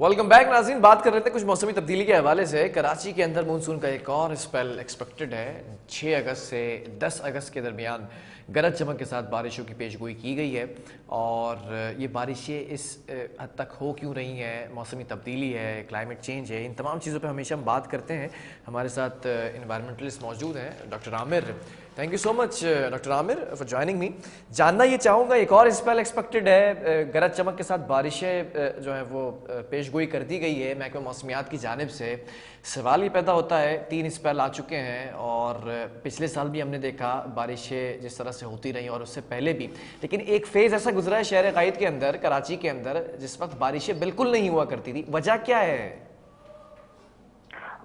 Welcome back नाज़रीन। बात कर रहे थे कुछ मौसमी तब्दीली के हवाले से। कराची के अंदर मानसून का एक और स्पेल एक्सपेक्टेड है। 6 अगस्त से 10 अगस्त के दरमियान गरज चमक के साथ बारिशों की पेशगोई की गई है। और ये बारिशें इस हद तक हो क्यों रही हैं, मौसमी तब्दीली है, क्लाइमेट चेंज है, इन तमाम चीज़ों पर हमेशा हम बात करते हैं। हमारे साथ इन्वायरमेंटलिस्ट मौजूद हैं doctor Aamir. Thank you so much doctor Aamir for joining me. जानना ये चाहूँगा, एक और स्पेल एक्सपेक्टेड है, गरज चमक के साथ बारिशें जो है वो पेशगोई कर दी गई है महकमा मौसमियात की जानिब से। सवाल ये पैदा होता है, 3 स्पेल आ चुके हैं और पिछले साल भी हमने देखा बारिशें जिस तरह से होती रही और उससे पहले भी, लेकिन एक फेज़ ऐसा गुजरा है शहर क़ाइद के अंदर, कराची के अंदर, जिस वक्त बारिशें बिल्कुल नहीं हुआ करती थी। वजह क्या है?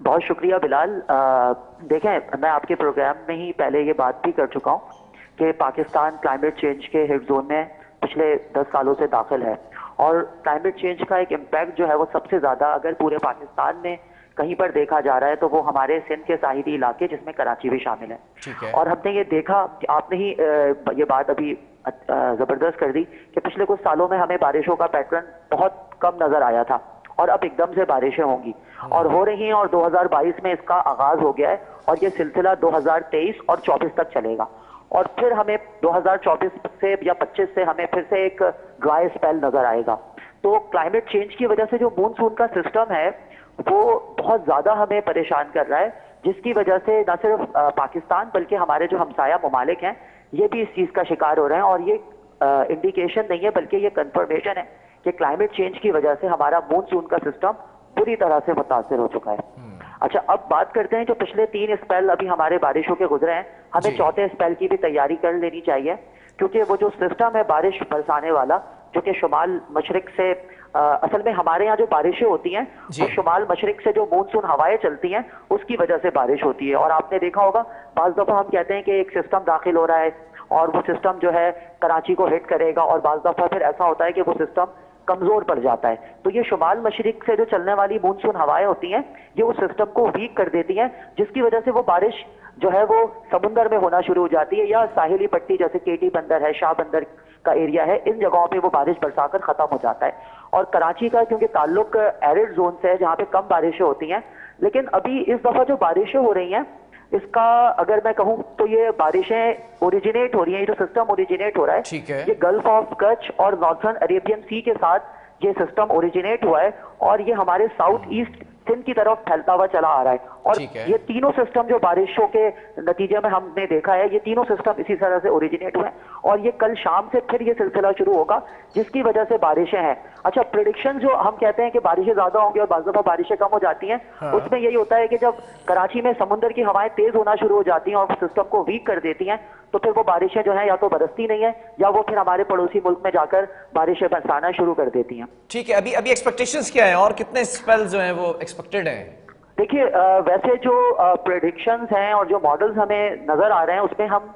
बहुत शुक्रिया बिलाल। देखें, मैं आपके प्रोग्राम में ही पहले ये बात भी कर चुका हूँ कि पाकिस्तान क्लाइमेट चेंज के हिट जोन में पिछले 10 सालों से दाखिल है और क्लाइमेट चेंज का एक इम्पैक्ट जो है वो सबसे ज़्यादा अगर पूरे पाकिस्तान में कहीं पर देखा जा रहा है तो वो हमारे सिंध के साहिली इलाके जिसमें कराची भी शामिल है। और हमने ये देखा कि आपने ही ये बात अभी ज़बरदस्त कर दी कि पिछले कुछ सालों में हमें बारिशों का पैटर्न बहुत कम नज़र आया था और अब एकदम से बारिशें होंगी और हो रही हैं और 2022 में इसका आगाज हो गया है और ये सिलसिला 2023 और 24 तक चलेगा। और फिर हमें 2024 से या 25 से हमें फिर से एक ड्राई स्पेल नजर आएगा। तो क्लाइमेट चेंज की वजह से जो मानसून का सिस्टम है वो बहुत ज्यादा हमें परेशान कर रहा है, जिसकी वजह से न सिर्फ पाकिस्तान बल्कि हमारे जो हमसाया ममालिक हैं ये भी इस चीज का शिकार हो रहे हैं। और ये इंडिकेशन नहीं है बल्कि ये कंफर्मेशन है कि क्लाइमेट चेंज की वजह से हमारा मानसून का सिस्टम पूरी तरह से मुतासिर हो चुका है। अच्छा, अब बात करते हैं जो पिछले 3 स्पेल अभी हमारे बारिशों के गुजरे हैं, हमें चौथे स्पेल की भी तैयारी कर लेनी चाहिए, क्योंकि वो जो सिस्टम है बारिश बरसाने वाला जो कि शुमाल मशरिक से असल में हमारे यहाँ जो बारिशें होती हैं वो शुमाल मशरिक से जो मानसून हवाएं चलती हैं उसकी वजह से बारिश होती है। और आपने देखा होगा बाज दफा हम कहते हैं कि एक सिस्टम दाखिल हो रहा है और वो सिस्टम जो है कराची को हिट करेगा और बाज दफा फिर ऐसा होता है कि वो सिस्टम कमजोर पड़ जाता है। तो ये शुमाल मशरिक से जो चलने वाली मानसून हवाएं होती हैं ये उस सिस्टम को वीक कर देती हैं, जिसकी वजह से वो बारिश जो है वो समुंदर में होना शुरू हो जाती है या साहिली पट्टी जैसे केटी बंदर है, शाह बंदर का एरिया है, इन जगहों पे वो बारिश बरसाकर खत्म हो जाता है। और कराची का क्योंकि ताल्लुक एरिड जोन से है जहाँ पे कम बारिशें होती हैं, लेकिन अभी इस दफा जो बारिशें हो रही हैं इसका अगर मैं कहूं तो ये बारिशें ओरिजिनेट हो रही हैं, ये जो सिस्टम ओरिजिनेट हो रहा है ये गल्फ ऑफ कच्छ और नॉर्थर्न अरेबियन सी के साथ ये सिस्टम ओरिजिनेट हुआ है और ये हमारे साउथ ईस्ट सिंध की तरफ फैलता हुआ चला आ रहा है। और ये तीनों सिस्टम जो बारिशों के नतीजे में हमने देखा है ये तीनों सिस्टम इसी तरह से ओरिजिनेट हुए हैं और ये कल शाम से फिर ये सिलसिला शुरू होगा जिसकी वजह से बारिशें हैं। अच्छा, प्रेडिक्शन जो हम कहते हैं कि बारिशें ज्यादा होंगी और बाज़ दफा बारिशें कम हो जाती हैं, उसमें यही होता है कि जब कराची में समुद्र की हवाएं तेज होना शुरू हो जाती हैं और सिस्टम को वीक कर देती हैं तो फिर वो बारिशें जो है या तो बरसती नहीं है या वो फिर हमारे पड़ोसी मुल्क में जाकर बारिशें बरसाना शुरू कर देती हैं। ठीक है, अभी एक्सपेक्टेशंस क्या है और कितने स्पेल जो हैं वो एक्सपेक्टेड हैं? देखिए, वैसे जो प्रेडिक्शंस हैं और जो मॉडल्स हमें नजर आ रहे हैं उसमें हम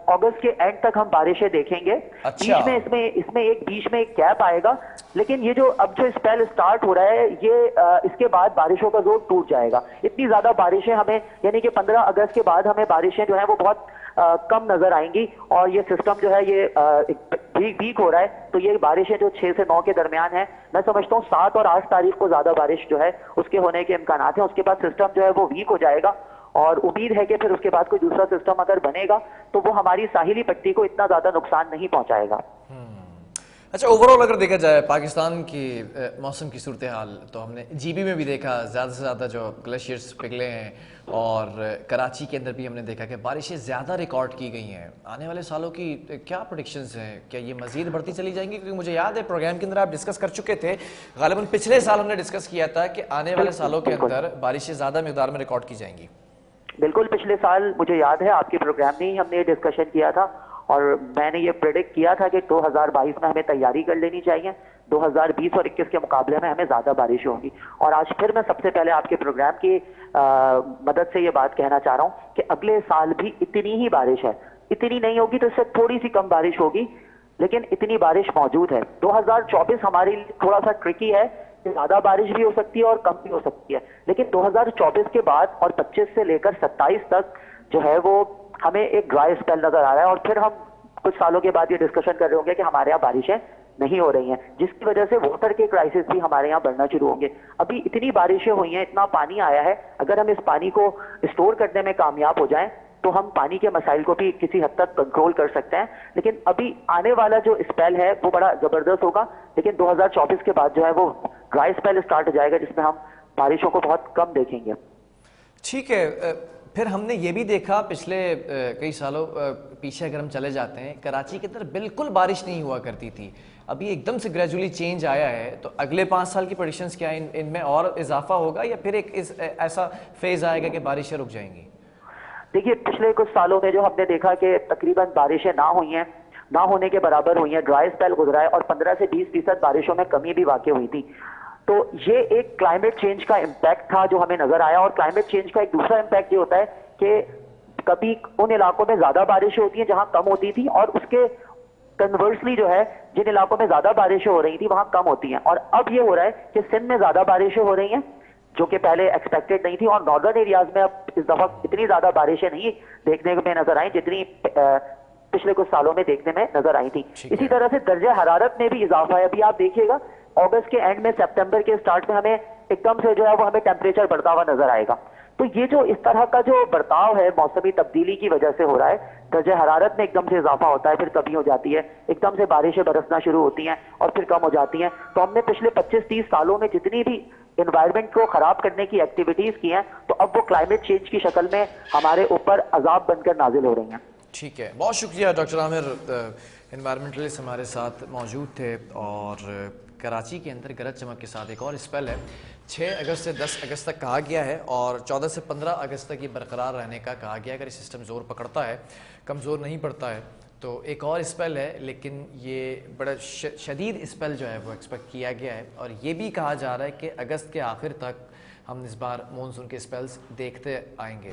अगस्त के एंड तक हम बारिशें देखेंगे। अच्छा। बीच में बीच में एक गैप आएगा, लेकिन ये जो अब जो स्पेल स्टार्ट हो रहा है ये इसके बाद बारिशों का जोर टूट जाएगा। इतनी ज्यादा बारिशें हमें यानी कि 15 अगस्त के बाद हमें बारिशें जो है वो बहुत कम नजर आएंगी और ये सिस्टम जो है ये वीक हो रहा है। तो ये बारिशें जो 6 से 9 के दरमियान है, मैं समझता हूँ 7 और 8 तारीख को ज्यादा बारिश जो है उसके होने के इम्कान हैं। उसके बाद सिस्टम जो है वो वीक हो जाएगा और उम्मीद है कि फिर उसके बाद कोई दूसरा सिस्टम अगर बनेगा तो वो हमारी साहिली पट्टी को इतना ज्यादा नुकसान नहीं पहुंचाएगा। अच्छा, ओवरऑल अगर देखा जाए पाकिस्तान की मौसम की सूरत हाल तो हमने जीबी में भी देखा ज़्यादा से ज़्यादा जो ग्लेशियर्स पिघले हैं और कराची के अंदर भी हमने देखा कि बारिशें ज़्यादा रिकॉर्ड की गई हैं। आने वाले सालों की क्या प्रेडिक्शंस हैं, क्या ये मज़ीद बढ़ती चली जाएंगी? क्योंकि मुझे याद है प्रोग्राम के अंदर आप डिस्कस कर चुके थे, गालिबन पिछले साल हमने डिस्कस किया था कि आने वाले सालों के अंदर बारिशें ज़्यादा मिकदार में रिकॉर्ड की जाएंगी। बिल्कुल, पिछले साल मुझे याद है आपके प्रोग्राम में ही हमने ये डिस्कशन किया था और मैंने ये प्रेडिक्ट किया था कि 2022 में हमें तैयारी कर लेनी चाहिए, 2020 और 21 के मुकाबले में हमें ज्यादा बारिश होंगी। और आज फिर मैं सबसे पहले आपके प्रोग्राम की मदद से ये बात कहना चाह रहा हूँ कि अगले साल भी इतनी ही बारिश है, इतनी नहीं होगी तो इससे थोड़ी सी कम बारिश होगी, लेकिन इतनी बारिश मौजूद है। 2024 हमारे लिए थोड़ा सा ट्रिकी है, ज्यादा बारिश भी हो सकती है और कम भी हो सकती है, लेकिन 2024 के बाद और 25 से लेकर 27 तक जो है वो हमें एक ड्राई स्पेल नजर आ रहा है और फिर हम कुछ सालों के बाद ये डिस्कशन कर रहे होंगे कि हमारे यहाँ बारिशें नहीं हो रही हैं, जिसकी वजह से वाटर के क्राइसिस भी हमारे यहाँ बढ़ना शुरू होंगे। अभी इतनी बारिशें हुई हैं, इतना पानी आया है, अगर हम इस पानी को स्टोर करने में कामयाब हो जाएं तो हम पानी के मसाइल को भी किसी हद तक कंट्रोल कर सकते हैं। लेकिन अभी आने वाला जो स्पेल है वो बड़ा जबरदस्त होगा, लेकिन 2024 के बाद जो है वो ड्राई स्पेल स्टार्ट हो जाएगा, जिसमें हम बारिशों को बहुत कम देखेंगे। ठीक है, फिर हमने ये भी देखा पिछले कई सालों पीछे अगर हम चले जाते हैं, कराची के अंदर बिल्कुल बारिश नहीं हुआ करती थी, अभी एकदम से ग्रेजुअली चेंज आया है। तो अगले 5 साल की प्रेडिक्शंस क्या है, इनमें और इजाफा होगा या फिर एक ऐसा फेज आएगा कि बारिशें रुक जाएंगी? देखिए, पिछले कुछ सालों में जो हमने देखा कि तकरीबन बारिशें ना हुई हैं, ना होने के बराबर हुई हैं, ड्राई स्पेल गुजरा है और 15 से 20% बारिशों में कमी भी वाकई हुई थी। तो ये एक क्लाइमेट चेंज का इम्पैक्ट था जो हमें नजर आया। और क्लाइमेट चेंज का एक दूसरा इम्पैक्ट ये होता है कि कभी उन इलाकों में ज्यादा बारिशें होती हैं जहां कम होती थी, और उसके कन्वर्सली जो है जिन इलाकों में ज्यादा बारिशें हो रही थी वहां कम होती हैं। और अब ये हो रहा है कि सिंध में ज्यादा बारिशें हो रही हैं जो कि पहले एक्सपेक्टेड नहीं थी, और नॉर्दर्न एरियाज में अब इस दफा इतनी ज्यादा बारिशें नहीं देखने में नजर आई जितनी पिछले कुछ सालों में देखने में नजर आई थी। इसी तरह से दर्जे हरारत में भी इजाफा है। अभी आप देखिएगा अगस्त के एंड में, सितंबर के स्टार्ट में हमें एकदम से जो है वो हमें टेम्परेचर बढ़ता हुआ नजर आएगा। तो ये जो इस तरह का जो बर्ताव है मौसमी तब्दीली की वजह से हो रहा है, दर्जे हरारत में एकदम से इजाफा होता है, फिर कमी हो जाती है, एकदम से बारिशें बरसना शुरू होती हैं और फिर कम हो जाती हैं। तो हमने पिछले 25-30 सालों में जितनी भी एनवायरनमेंट को खराब करने की एक्टिविटीज की हैं, तो अब वो क्लाइमेट चेंज की शक्ल में हमारे ऊपर अजाब बनकर नाजिल हो रही हैं। ठीक है, बहुत शुक्रिया डॉक्टर आमिर, एनवायरमेंटलिस्ट हमारे साथ मौजूद थे। और कराची के अंदर गरज चमक के साथ एक और स्पेल है, 6 अगस्त से 10 अगस्त तक कहा गया है और 14 से 15 अगस्त तक ये बरकरार रहने का कहा गया है। अगर ये सिस्टम ज़ोर पकड़ता है, कमज़ोर नहीं पड़ता है, तो एक और स्पेल है, लेकिन ये बड़ा शदीद स्पेल जो है वो एक्सपेक्ट किया गया है। और ये भी कहा जा रहा है कि अगस्त के आखिर तक हम इस बार मानसून के स्पेल्स देखते आएंगे।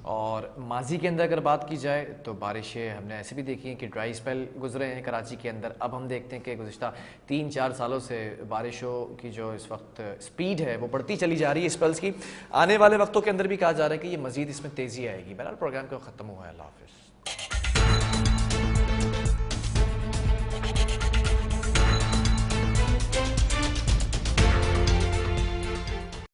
और माजी के अंदर अगर बात की जाए तो बारिशें हमने ऐसे भी देखी हैं कि ड्राई स्पेल गुजरे हैं कराची के अंदर। अब हम देखते हैं कि गुज़िश्ता 3-4 सालों से बारिशों की जो इस वक्त स्पीड है वो बढ़ती चली जा रही है स्पेल्स की। आने वाले वक्तों के अंदर भी कहा जा रहा है कि ये मज़ीद इसमें तेज़ी आएगी। बहरहाल प्रोग्राम का ख़त्म हुआ है। अल्लाह हाफ़िज़।